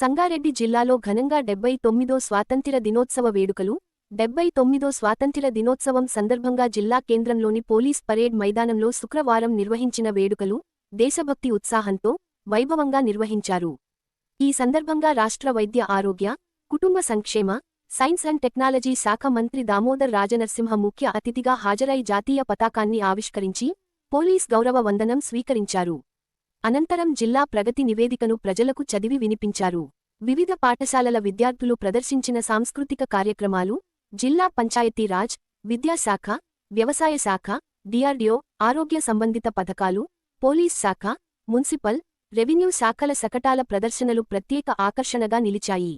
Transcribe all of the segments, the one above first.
సంగారెడ్డి జిల్లాలో ఘనంగా 79వ స్వాతంత్ర్య దినోత్సవ వేడుకలు 79వ స్వాతంత్ర్య దినోత్సవం సందర్భంగా జిల్లా కేంద్రంలోని పోలీస్ పరేడ్ మైదానంలో శుక్రవారం నిర్వహించిన వేడుకలు దేశభక్తి ఉత్సాహంతో వైభవంగా నిర్వహించారు. ఈ సందర్భంగా రాష్ట్ర వైద్య ఆరోగ్య, కుటుంబ సంక్షేమ, సైన్స్ అండ్ టెక్నాలజీ శాఖ మంత్రి దామోదర్ రాజనరసింహ ముఖ్య అతిథిగా హాజరై జాతీయ పతాకాన్ని ఆవిష్కరించి పోలీస్ గౌరవ వందనం స్వీకరించారు. అనంతరం జిల్లా ప్రగతి నివేదికను ప్రజలకు చదివి వినిపించారు. వివిధ పాఠశాలల విద్యార్థులు ప్రదర్శించిన సాంస్కృతిక కార్యక్రమాలు జిల్లా పంచాయతీరాజ్, విద్యాశాఖ, వ్యవసాయ శాఖ, డిఆర్డీఓ, ఆరోగ్య సంబంధిత పథకాలు, పోలీస్ శాఖ, మున్సిపల్, రెవెన్యూ శాఖల శకటాల ప్రదర్శనలు ప్రత్యేక ఆకర్షణగా నిలిచాయి.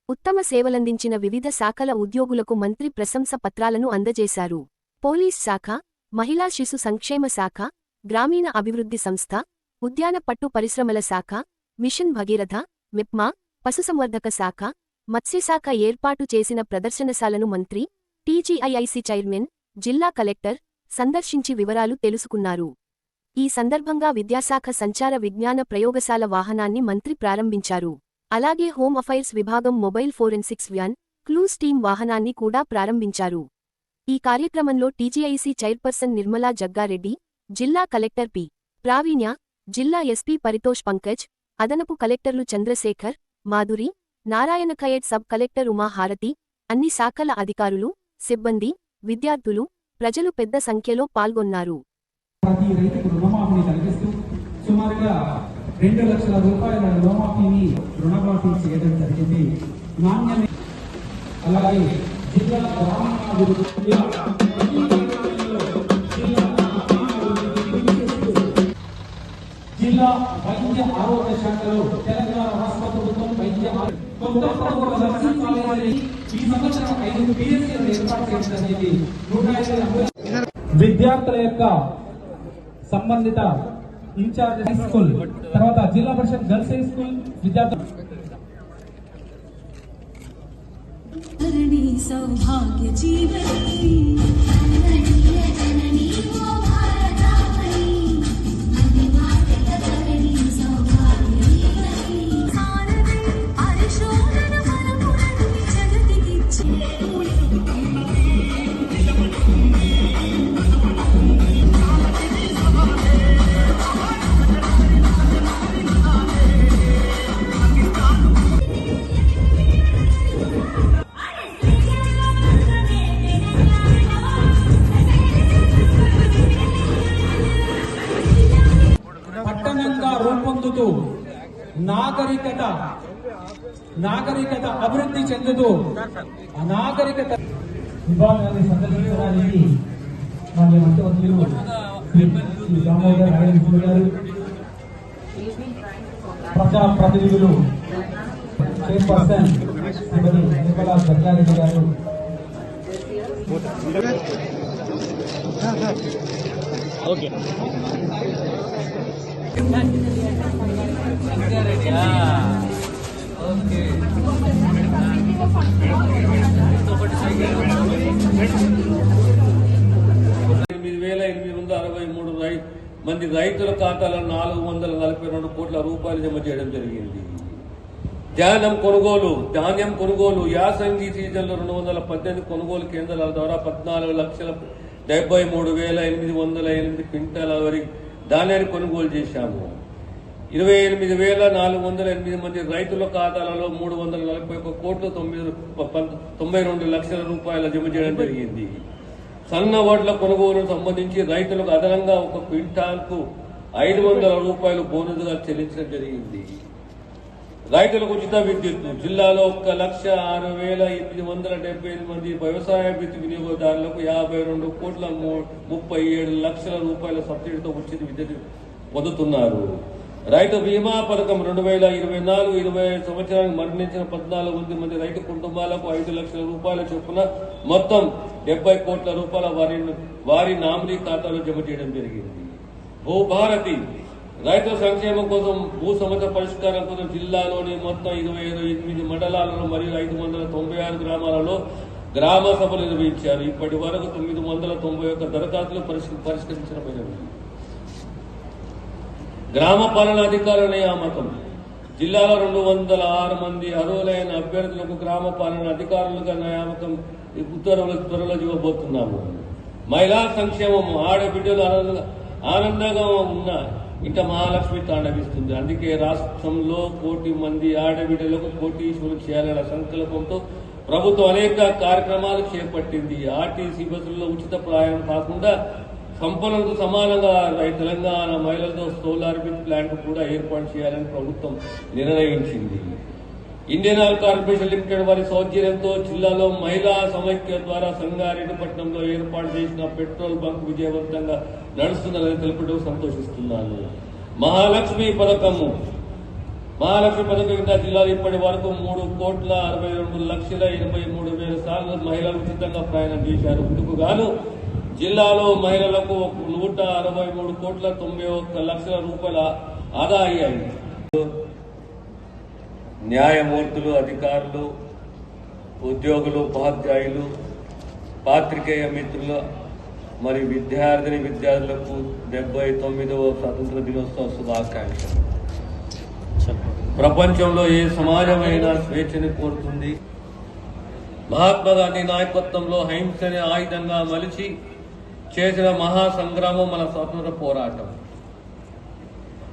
ఉత్తమ సేవలందించిన వివిధ శాఖల ఉద్యోగులకు మంత్రి ప్రశంస పత్రాలను అందజేశారు. పోలీస్ శాఖ, మహిళా శిశు సంక్షేమ శాఖ, గ్రామీణ అభివృద్ధి సంస్థ, ఉద్యాన పట్టు పరిశ్రమల శాఖ, మిషన్ భగీరథ, మిప్మా, పశుసంవర్ధక శాఖ, మత్స్యశాఖ ఏర్పాటు చేసిన ప్రదర్శనశాలను మంత్రి, టీజీఐఐసీ చైర్మన్, జిల్లా కలెక్టర్ సందర్శించి వివరాలు తెలుసుకున్నారు. ఈ సందర్భంగా విద్యాశాఖ సంచార విజ్ఞాన ప్రయోగశాల వాహనాన్ని మంత్రి ప్రారంభించారు. అలాగే హోమ్ అఫైర్స్ విభాగం mobile forensics van, clues team వాహనాన్ని కూడా ప్రారంభించారు. ఈ కార్యక్రమంలో టీజీఐసీ చైర్పర్సన్ నిర్మలా జగ్గారెడ్డి, జిల్లా కలెక్టర్ పి. ప్రావీణ్య, జిల్లా ఎస్పీ పరితోష్ పంకజ్, అదనపు కలెక్టర్లు చంద్రశేఖర్, మాధురి, నారాయణ ఖయేడ్, సబ్ కలెక్టర్ ఉమా హారతి, అన్ని శాఖల అధికారులు, సిబ్బంది, విద్యార్థులు, ప్రజలు పెద్ద సంఖ్యలో పాల్గొన్నారు. ప్రతి రైతుకు రుణమాఫీని కలిగిస్తూ సుమారుగా 2 లక్షల రూపాయల రుణమాఫీని చేయడం జరిగింది. నాణ్యమైన అలాగే జిల్లా జిల్లా వైద్య ఆరోగ్య శాఖలో తెలంగాణ రాష్ట్ర ప్రభుత్వం వైద్య ఈ సంవత్సరం 5 PSCలను ఏర్పాటు చేయడం జరిగింది. విద్యార్థుల యొక్క సంబంధిత ఇన్ఛార్జ్ హై స్కూల్, తర్వాత జిల్లా పరిషత్ గర్ల్స్ హై స్కూల్ విద్యార్థులు సౌభాగ్య జీవని పట్టణంగా రూపొందుతూ నాగరికత అభివృద్ధి చెందుతూ నాగరికత విభాగాన్ని సందర్శించడానికి మన మంత్రులు దామోదర్ రాజనరసింహ గారు, ప్రజాప్రతినిధులు చైర్పర్సన్ శ్రీమతి నిర్మలా జగ్గారెడ్డి గారు, ఓకే మంది రైతుల ఖాతాలో 442 కోట్ల రూపాయలు జమ చేయడం జరిగింది. ధాన్యం కొనుగోలు యాసంగి సీజన్లో 218 కొనుగోలు కేంద్రాల ద్వారా 14,73,808 క్వింటాల వరకు ధాన్యాన్ని కొనుగోలు చేశాము. 28,408 మంది రైతుల ఖాతాలలో 341 కోట్లు 92 లక్షల రూపాయల జమ చేయడం జరిగింది. సన్న వడ్ల కొనుగోలుకు సంబంధించి రైతులకు అదనంగా 1 క్వింటాల్కు 500 రూపాయలు బోనస్గా చెల్లించడం జరిగింది. రైతులకు ఉచిత విద్యుత్ జిల్లాలో 1,06,878 మంది వ్యవసాయ విద్యుత్ వినియోగదారులకు 52 కోట్ల 37 లక్షల రూపాయల సబ్సిడీతో ఉచిత విద్యుత్ పొందుతున్నారు. రైతు బీమా పథకం 2024-25 సంవత్సరానికి మరణించిన 14 మంది రైతు కుటుంబాలకు 5 లక్షల రూపాయల చొప్పున మొత్తం 70 కోట్ల రూపాయల వారి నామినీ ఖాతాలో జమ చేయడం జరిగింది. భూభారతి రైతుల సంక్షేమం కోసం భూ సమస్య పరిష్కారం కోసం జిల్లాలోని మొత్తం 28 మండలాలలో మరియు 596 గ్రామాలలో గ్రామ సభలు నిర్వహించారు. ఇప్పటి వరకు 991 దరఖాస్తులు పరిష్కరించడమైనవి. గ్రామ పాలనాధికారుల నియామకం జిల్లాలో 206 మంది అర్హులైన అభ్యర్థులకు గ్రామ పాలన అధికారులుగా నియామకం ఉత్తర్వులు త్వరలో ఇవ్వబోతున్నాము. మహిళా సంక్షేమం ఆడబిడ్డలు ఆనందంగా ఉన్న ఇంట మహాలక్ష్మి తాండవిస్తుంది. అందుకే రాష్ట్రంలో 1 కోటి మంది ఆడబిడ్డలకు కోటీశ్వరులు చేయాలన్న సంకల్పంతో ప్రభుత్వం అనేక కార్యక్రమాలు చేపట్టింది. ఆర్టీసీ బస్సుల్లో ఉచిత ప్రయాణం కాకుండా సంపన్నులతో సమానంగా తెలంగాణ మహిళలతో సోలార్ విత్ ప్లాంట్ కూడా ఏర్పాటు చేయాలని ప్రభుత్వం నిర్ణయించింది. ఇండియన్ ఆయిల్ కార్పొరేషన్ లిమిటెడ్ వారి సౌజన్యంతో జిల్లాలో మహిళా సమైక్య ద్వారా సంగారెడ్డిపట్నంలో ఏర్పాటు చేసిన పెట్రోల్ బంక్ విజయవంతంగా నడుస్తుందని తెలుపుతూ సంతోషిస్తున్నాను. మహాలక్ష్మి పథకం కింద జిల్లాలో ఇప్పటి వరకు 3,62,83,000 సార్లు మహిళలు ఉచితంగా ప్రయాణం చేశారు. ఇందుకు గాను జిల్లాలో మహిళలకు 163,91,00,000 రూపాయల ఆదా అయ్యాయి. న్యాయమూర్తులు, అధికారులు, ఉద్యోగులు, ఉపాధ్యాయులు, పాత్రికేయ మిత్రులు మరియు విద్యార్థులకు 79వ స్వాతంత్ర దినోత్సవ శుభాకాంక్షలు. ప్రపంచంలో ఏ సమాజమైనా స్వేచ్ఛని కోరుతుంది. మహాత్మా గాంధీ నాయకత్వంలో అహింసని ఆయుధంగా మలిచి చేసిన మహాసంగ్రామం మన స్వాతంత్ర పోరాటం.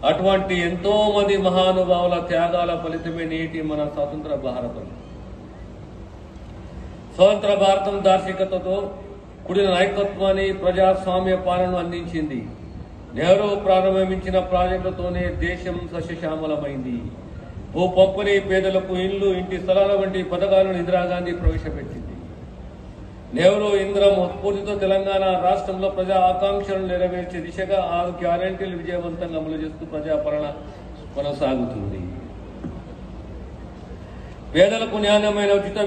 అటువంటి ఎంతో మంది మహానుభావుల త్యాగాల ఫలితమే నేటి మన స్వతంత్ర భారతం. స్వతంత్ర భారతం దార్శనికతతో కూడిన నాయకత్వాన్ని, ప్రజాస్వామ్య పాలనను అందించింది. నెహ్రూ ప్రారంభించిన ప్రాజెక్టులతోనే దేశం సస్యశ్యామలమైంది. ఓ పంపిణీ, పేదలకు ఇళ్లు, ఇంటి స్థలాల వంటి పథకాలను ఇందిరాగాంధీ ప్రవేశపెట్టింది. నెహ్రూ ఇంద్రం స్ఫూర్తితో తెలంగాణ రాష్ట్రంలో ప్రజా ఆకాంక్షలను నెరవేర్చే దిశగా 6 గ్యారెంటీలు విజయవంతంగా అమలు చేస్తూ ప్రజాపాలన కొనసాగుతుంది. పేదలకు నాణ్యమైన ఉచిత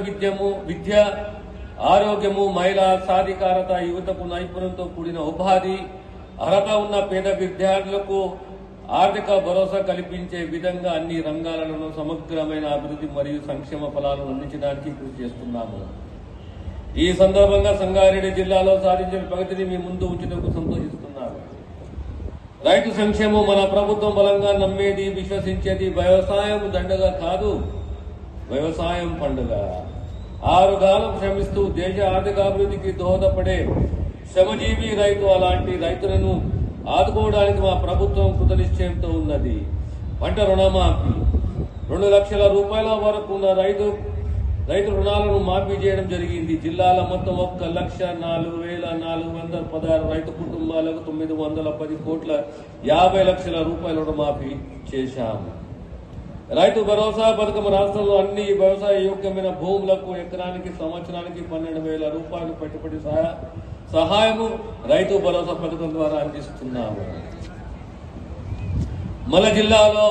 విద్య, ఆరోగ్యము, మహిళా సాధికారత, యువతకు నైపుణ్యంతో కూడిన ఉపాధి, అర్హత ఉన్న పేద విద్యార్థులకు ఆర్థిక భరోసా కల్పించే విధంగా అన్ని రంగాలను సమగ్రమైన అభివృద్ధి మరియు సంక్షేమ ఫలాలను అందించడానికి కృషి చేస్తున్నాము. ఈ సందర్భంగా సంగారెడ్డి జిల్లాలో సాధించిన ప్రగతిని మీ ముందు ఉంచినందుకు సంతోషిస్తున్నారు. రైతు సంక్షేమం మన ప్రభుత్వం బలంగా నమ్మేది, విశ్వసించేది. వ్యవసాయం దండగ కాదు, వ్యవసాయం పండుగ. 6 కాలం శ్రమిస్తూ దేశ ఆర్థికాభివృద్ధికి దోహదపడే శ్రమజీవి రైతు. అలాంటి రైతులను ఆదుకోవడానికి మా ప్రభుత్వం కృతనిశ్చయంతో ఉన్నది. పంట రుణమాఫీ 2 లక్షల రూపాయల వరకు ఉన్న రైతు రుణాలను మాఫీ చేయడం జరిగింది. జిల్లాలో మొత్తం 1,04,416 రైతు కుటుంబాలకు 910,50,00,000 రూపాయల రుణమాఫీ చేశాము. రైతు భరోసా పథకం రాష్ట్రంలో అన్ని వ్యవసాయ యోగ్యమైన భూములకు ఎకరానికి సంవత్సరానికి 12,000 రూపాయలు పెట్టుబడి సహాయము రైతు భరోసా పథకం ద్వారా అందిస్తున్నాము. మన జిల్లాలో